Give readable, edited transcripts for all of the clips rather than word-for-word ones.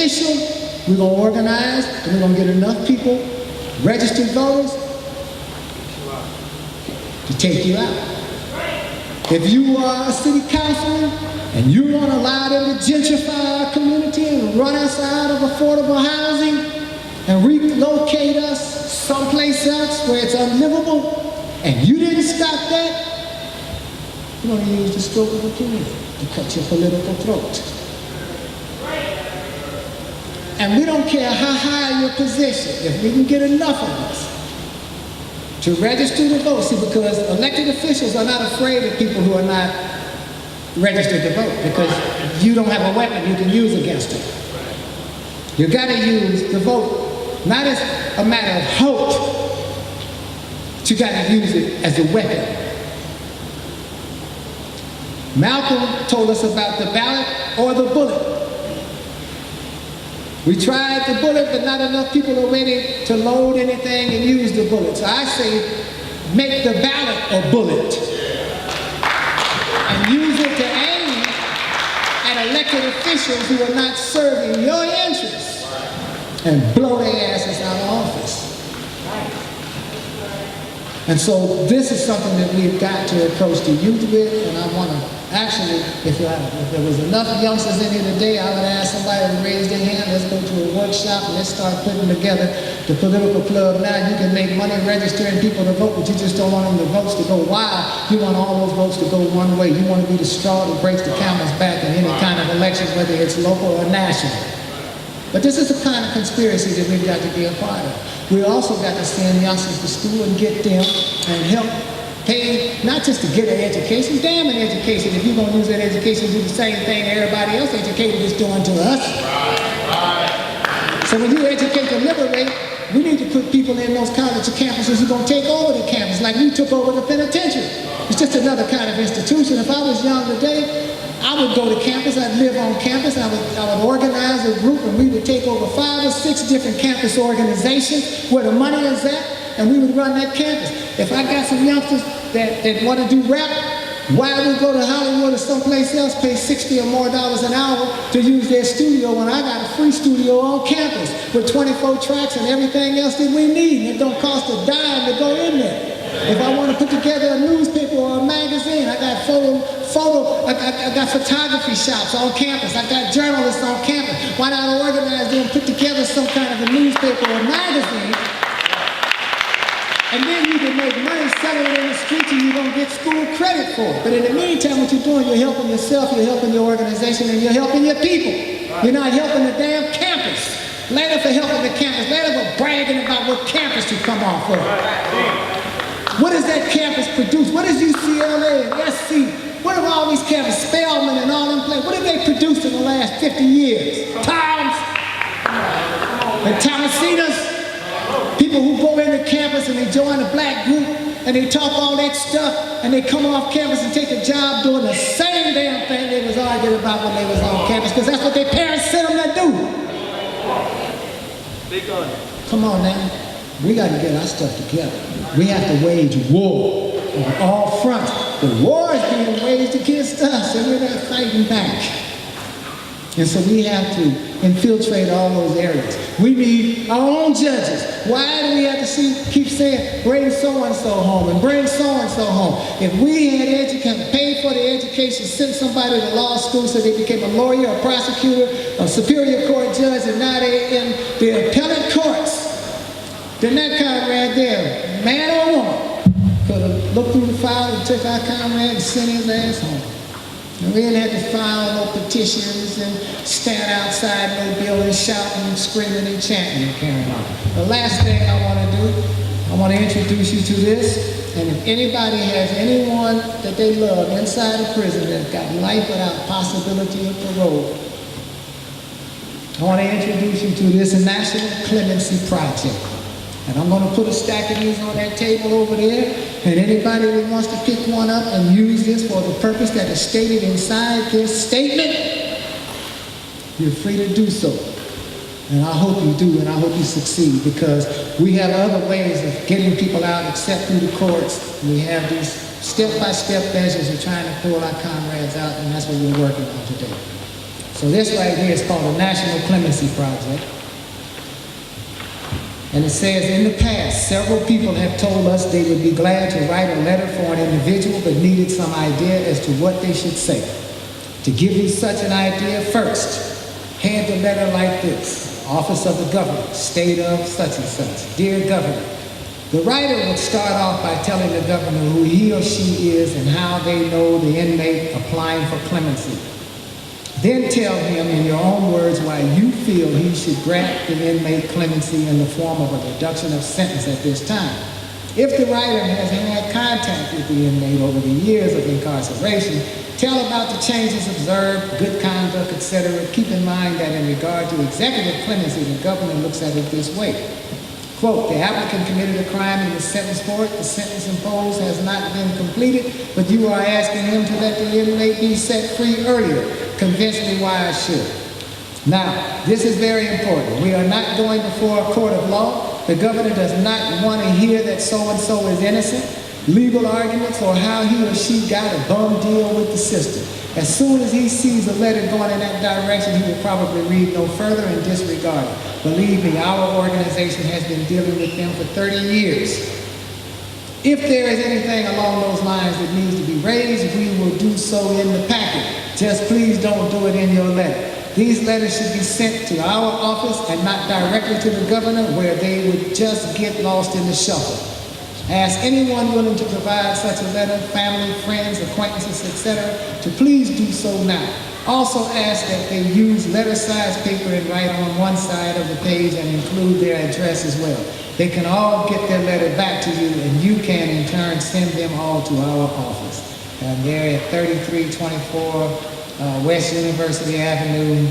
official, we're going to organize, and we're going to get enough people, registered voters, to take you out. If you are a city councilman and you want to allow them to gentrify our community and run us out of affordable housing and relocate us someplace else where it's unlivable, and you didn't stop that, you're going to use the stroke of a pen to cut your political throat. And we don't care how high your position, if we can get enough of us to register to vote. See, because elected officials are not afraid of people who are not registered to vote, because you don't have a weapon you can use against them. You got to use the vote, not as a matter of hope, but you got to use it as a weapon. Malcolm told us about the ballot or the bullet. We tried the bullet, but not enough people are ready to load anything and use the bullet. So I say, make the ballot a bullet and use it to aim at elected officials who are not serving your interests and blow their asses out of office. And so this is something that we've got to approach the youth with, and I want to actually, if there was enough youngsters in here today, I would ask somebody to raise their hand. Let's go to a workshop and let's start putting together the political club. Now you can make money registering people to vote, but you just don't want them the votes to go wild. You want all those votes to go one way. You want to be the straw that breaks the camel's back in any kind of election, whether it's local or national. But this is the kind of conspiracy that we've got to be a part of. We also got to send youngsters to school and get them and help pay, not just to get an education, damn an education, if you're going to use that education to do the same thing everybody else educated is doing to us. So when you educate to liberate, we need to put people in those college campuses who are going to take over the campus, like we took over the penitentiary. It's just another kind of institution. If I was young today, I would go to campus, I'd live on campus, I would organize a group, and we would take over 5 or 6 different campus organizations where the money is at, and we would run that campus. If I got some youngsters that want to do rap, why would we go to Hollywood or someplace else, pay $60 or more an hour to use their studio when I got a free studio on campus with 24 tracks and everything else that we need, and it don't cost a dime to go in there. If I want to put together a newspaper or a magazine, I got I got photography shops on campus. I got journalists on campus. Why not organize them, put together some kind of a newspaper or magazine, and then you can make money selling it in the streets and you're going to get school credit for it. But in the meantime, what you're doing, you're helping yourself, you're helping your organization, and you're helping your people. You're not helping the damn campus. Later for helping the campus, later for bragging about what campus you come off of. What does that campus produce? What does UCLA and SC? What have all these campuses, Spelman and all them places, what have they produced in the last 50 years? Towns and Tomasinas, people who go into campus and they join a black group and they talk all that stuff and they come off campus and take a job doing the same damn thing they was arguing about when they was on campus, because that's what their parents sent them to do. Come on now. We got to get our stuff together. We have to wage war on all fronts. The war is being waged against us, and we're not fighting back. And so we have to infiltrate all those areas. We need our own judges. Why do we have to keep saying, bring so-and-so home and bring so-and-so home? If we had paid for the education, sent somebody to law school so they became a lawyer, a prosecutor, a superior court judge, and now they're in the appellate courts, then that comrade there, man or woman, could have looked through the file and took our comrade and sent his ass home. And we didn't have to file no petitions and stand outside no building shouting, screaming, and chanting and carrying on. The last thing I want to do, I want to introduce you to this. And if anybody has anyone that they love inside a prison that's got life without possibility of parole, I want to introduce you to this National Clemency Project. And I'm going to put a stack of these on that table over there, and anybody that wants to pick one up and use this for the purpose that is stated inside this statement, you're free to do so. And I hope you do, and I hope you succeed, because we have other ways of getting people out except through the courts. We have these step-by-step measures of trying to pull our comrades out, and that's what we're working on today. So this right here is called the National Clemency Project. And it says, in the past, several people have told us they would be glad to write a letter for an individual but needed some idea as to what they should say. To give you such an idea, first, head the letter like this: Office of the Governor, State of such and such. Dear Governor. The writer would start off by telling the governor who he or she is and how they know the inmate applying for clemency. Then tell him in your own words why you feel he should grant the inmate clemency in the form of a reduction of sentence at this time. If the writer has had contact with the inmate over the years of incarceration, tell about the changes observed, good conduct, etc. Keep in mind that in regard to executive clemency, the governor looks at it this way. Quote, the applicant committed a crime and was sentenced for it. The sentence imposed has not been completed, but you are asking him to let the inmate be set free earlier. Convince me why I should. Now, this is very important. We are not going before a court of law. The governor does not want to hear that so-and-so is innocent, legal arguments, or how he or she got a bum deal with the system. As soon as he sees a letter going in that direction, he will probably read no further and disregard it. Believe me, our organization has been dealing with them for 30 years. If there is anything along those lines that needs to be raised, we will do so in the packet. Just please don't do it in your letter. These letters should be sent to our office and not directly to the governor, where they would just get lost in the shuffle. Ask anyone willing to provide such a letter, family, friends, acquaintances, etc., to please do so now. Also ask that they use letter-sized paper and write on one side of the page and include their address as well. They can all get their letter back to you, and you can in turn send them all to our office. And they're at 3324 West University Avenue,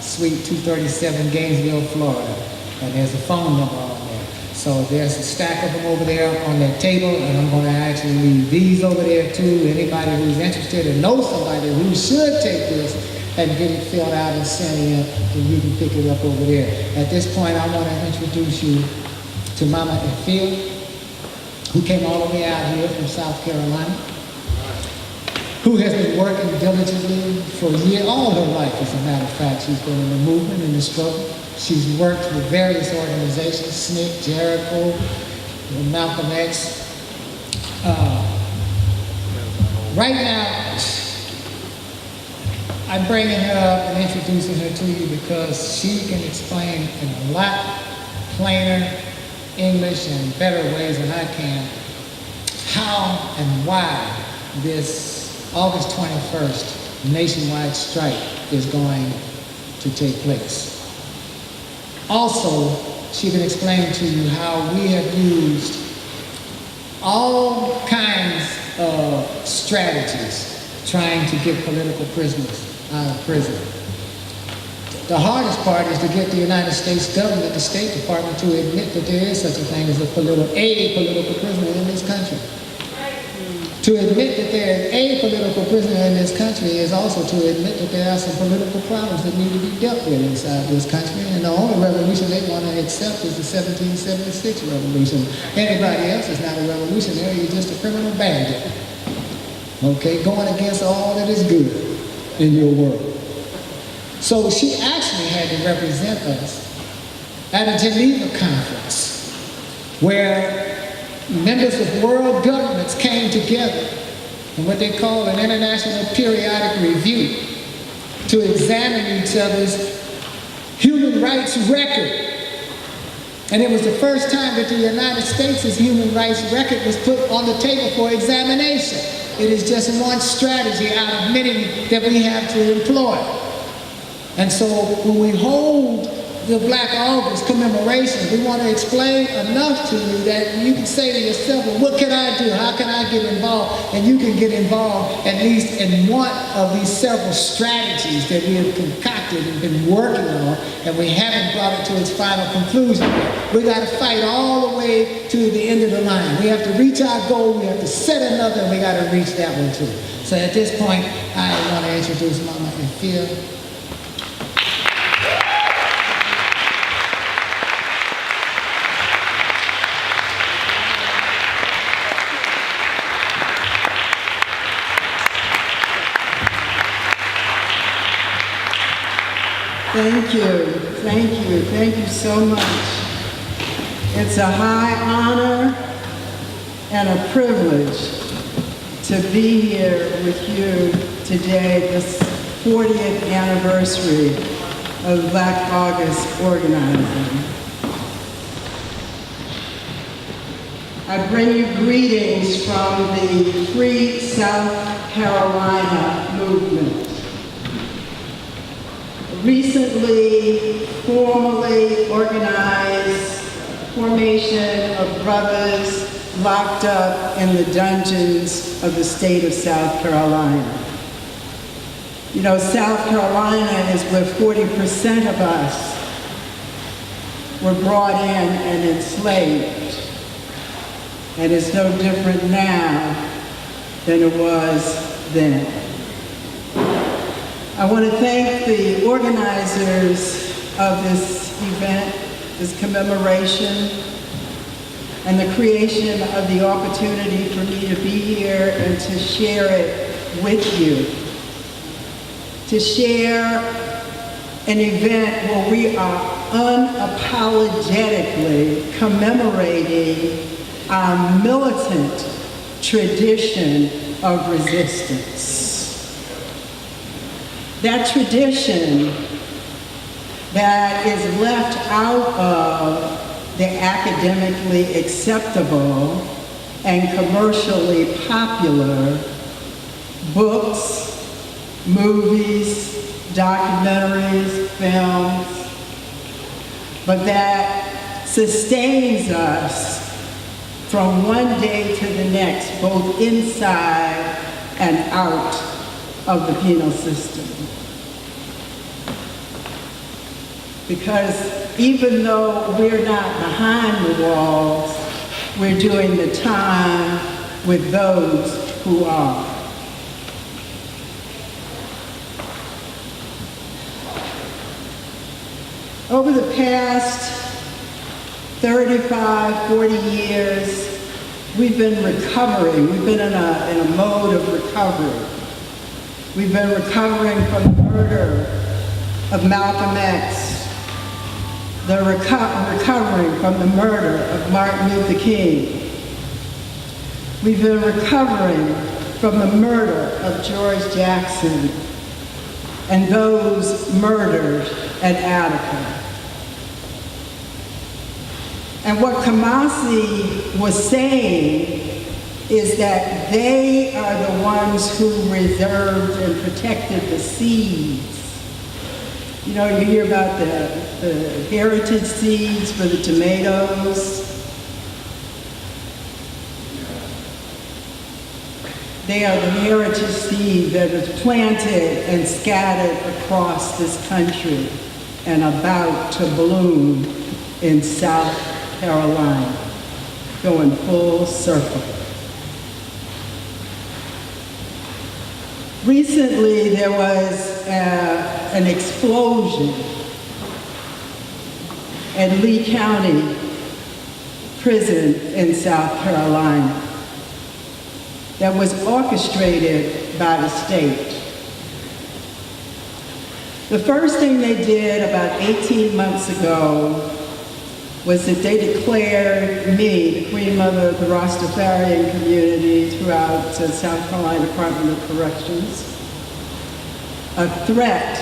Suite 237, Gainesville, Florida. And there's a phone number on there. So there's a stack of them over there on that table, and I'm going to actually leave these over there too. Anybody who's interested or knows somebody who should take this and get it filled out and sent in, then you can pick it up over there. At this point, I want to introduce you to Mama Efia, who came all the way out here from South Carolina, who has been working diligently for years, all her life, as a matter of fact. She's been in the movement, in the struggle. She's worked with various organizations, SNCC, Jericho, Malcolm X. Right now, I'm bringing her up and introducing her to you because she can explain in a lot plainer English and better ways than I can how and why this August 21st nationwide strike is going to take place. Also, she can explain to you how we have used all kinds of strategies trying to get political prisoners out of prison. The hardest part is to get the United States government, the State Department, to admit that there is such a thing as a political prisoner in this country. To admit that there is a political prisoner in this country is also to admit that there are some political problems that need to be dealt with inside this country. And the only revolution they want to accept is the 1776 revolution. Anybody else is not a revolutionary, you're just a criminal bandit. Okay, going against all that is good in your world. So she actually had to represent us at a Geneva conference where members of world governments came together in what they call an international periodic review to examine each other's human rights record. And it was the first time that the United States' human rights record was put on the table for examination. It is just one strategy out of many that we have to employ. And so when we hold the Black August commemoration, we want to explain enough to you that you can say to yourself, well, what can I do? How can I get involved? And you can get involved at least in one of these several strategies that we have concocted and been working on, and we haven't brought it to its final conclusion yet. We got to fight all the way to the end of the line. We have to reach our goal, we have to set another, and we got to reach that one too. So at this point, I want to introduce Mama Efia. Thank you, thank you so much. It's a high honor and a privilege to be here with you today, this 40th anniversary of Black August organizing. I bring you greetings from the Free South Carolina movement. Recently, formally organized formation of brothers locked up in the dungeons of the state of South Carolina. You know, South Carolina is where 40% of us were brought in and enslaved. And it's no different now than it was then. I want to thank the organizers of this event, this commemoration, and the creation of the opportunity for me to be here and to share it with you. To share an event where we are unapologetically commemorating our militant tradition of resistance. That tradition that is left out of the academically acceptable and commercially popular books, movies, documentaries, films, but that sustains us from one day to the next, both inside and out of the penal system. Because even though we're not behind the walls, we're doing the time with those who are. Over the past 35, 40 years, we've been recovering. We've been in a mode of recovery. We've been recovering from the murder of Malcolm X, recovering from the murder of Martin Luther King. We've been recovering from the murder of George Jackson and those murdered at Attica. And what Kamasi was saying is that they are the ones who reserved and protected the seeds. You know, you hear about the heritage seeds for the tomatoes. They are the heritage seed that is planted and scattered across this country and about to bloom in South Carolina, going full circle. Recently, there was an explosion at Lee County Prison in South Carolina that was orchestrated by the state. The first thing they did about 18 months ago was that they declared me, the Queen Mother of the Rastafarian community throughout South Carolina Department of Corrections, a threat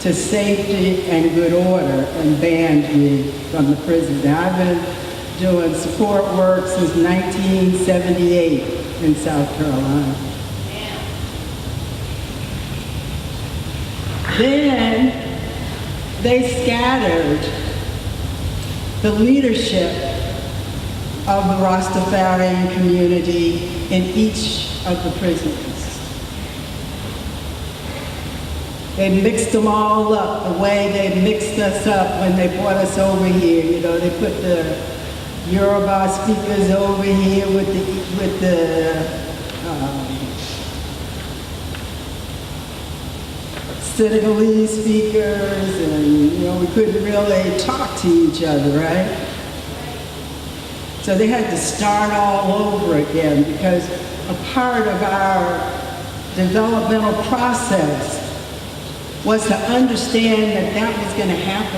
to safety and good order, and banned me from the prison. Now, I've been doing support work since 1978 in South Carolina. Then they scattered the leadership of the Rastafarian community in each of the prisons. They mixed them all up the way they mixed us up when they brought us over here. You know, they put the Yoruba speakers over here with the Senegalese speakers, and you know, we couldn't really talk to each other, right? So they had to start all over again, because a part of our developmental process was to understand that that was going to happen